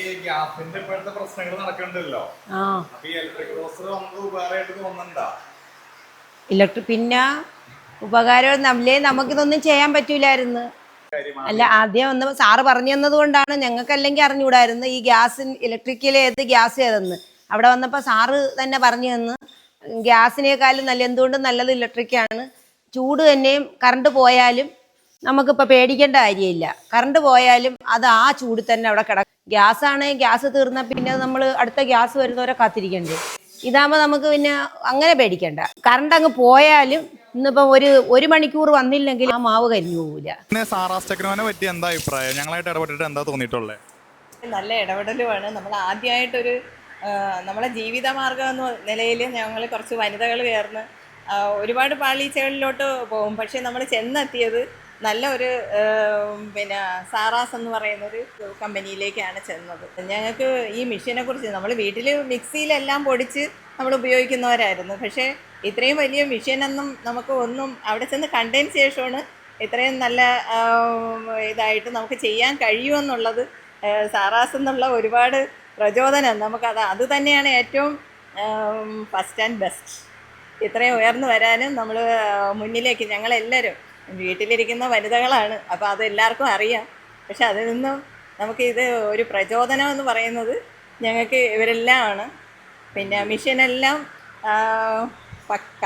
ഈ ഗ്യാസിന്റെ ഇപ്പോഴത്തെ പ്രശ്നങ്ങൾ നടക്കണ്ടല്ലോ. അപ്പൊ ഈ ഇലക്ട്രിക് റോസ്റ്റർ നമുക്ക് ഉപകാരമായിട്ട് തോന്നുന്നുണ്ടോ? ഇലക്ട്രിക് പിന്നെ ഉപകാരം നമ്മളെ നമുക്കിതൊന്നും ചെയ്യാൻ പറ്റൂലായിരുന്നു. അല്ല ആദ്യം ഒന്ന് സാറ് പറഞ്ഞു തന്നത് കൊണ്ടാണ്, ഞങ്ങൾക്ക് അല്ലെങ്കിൽ അറിഞ്ഞുകൂടായിരുന്നു ഈ ഗ്യാസ് ഇലക്ട്രിക്കൽ ഏത് ഗ്യാസ് ഏതെന്ന്. അവിടെ വന്നപ്പോൾ സാറ് തന്നെ പറഞ്ഞു തന്ന് ഗ്യാസിനേക്കാളും നല്ല എന്തുകൊണ്ടും നല്ലത് ഇലക്ട്രിക്കാണ്. ചൂട് തന്നെയും കറണ്ട് പോയാലും നമുക്കിപ്പോൾ പേടിക്കേണ്ട കാര്യമില്ല. കറണ്ട് പോയാലും അത് ആ ചൂട് തന്നെ അവിടെ കിടക്കും. ഗ്യാസ് ആണെങ്കിൽ ഗ്യാസ് തീർന്നാൽ പിന്നെ നമ്മൾ അടുത്ത ഗ്യാസ് വരുന്നവരെ കാത്തിരിക്കണ്ടേ. ഇതാകുമ്പോൾ നമുക്ക് പിന്നെ അങ്ങനെ പേടിക്കണ്ട. കറണ്ട് അങ്ങ് പോയാലും ഇന്നിപ്പോൾ ഒരു മണിക്കൂർ വന്നില്ലെങ്കിൽ ആ മാവ് കരിഞ്ഞു പോകില്ല. പിന്നെ സാറാസ് ടെക്നോനെ പറ്റി എന്താ അഭിപ്രായം? ഞങ്ങളായിട്ട് ഇടപെട്ടിട്ട് എന്താ തോന്നിയിട്ടുള്ളത്? നല്ല ഇടപെടലുമാണ്. നമ്മൾ ആദ്യമായിട്ടൊരു നമ്മളെ ജീവിതമാർഗം എന്ന നിലയിൽ ഞങ്ങൾ കുറച്ച് വനിതകൾ ചേർന്ന് ഒരുപാട് പാളീച്ചകളിലോട്ട് പോകും. പക്ഷേ നമ്മൾ ചെന്നെത്തിയത് നല്ല ഒരു പിന്നെ സാറാസ് എന്ന് പറയുന്നൊരു കമ്പനിയിലേക്കാണ് ചെന്നത്. ഞങ്ങൾക്ക് ഈ മെഷീനെ കുറിച്ച് നമ്മൾ വീട്ടിൽ മിക്സിയിലെല്ലാം പൊടിച്ച് നമ്മൾ ഉപയോഗിക്കുന്നവരായിരുന്നു. പക്ഷേ ഇത്രയും വലിയ മെഷീനൊന്നും നമുക്ക് ഒന്നും അവിടെ ചെന്ന് കണ്ടതിന് ശേഷമാണ് ഇത്രയും നല്ല ഇതായിട്ട് നമുക്ക് ചെയ്യാൻ കഴിയുമെന്നുള്ളത്. സാറാസ് എന്നുള്ള ഒരുപാട് പ്രചോദനം നമുക്കത് അത് തന്നെയാണ് ഏറ്റവും ഫസ്റ്റ് ആൻഡ് ബെസ്റ്റ്. ഇത്രയും ഉയർന്നു വരാനും നമ്മൾ മുന്നിലേക്ക് ഞങ്ങളെല്ലാവരും വീട്ടിലിരിക്കുന്ന വനിതകളാണ്, അപ്പോൾ അത് എല്ലാവർക്കും അറിയാം. പക്ഷെ അതിൽ നിന്നും നമുക്കിത് ഒരു പ്രചോദനം എന്ന് പറയുന്നത് ഞങ്ങൾക്ക് ഇവരെല്ലാം ആണ്. പിന്നെ മിഷനെല്ലാം പക്ക.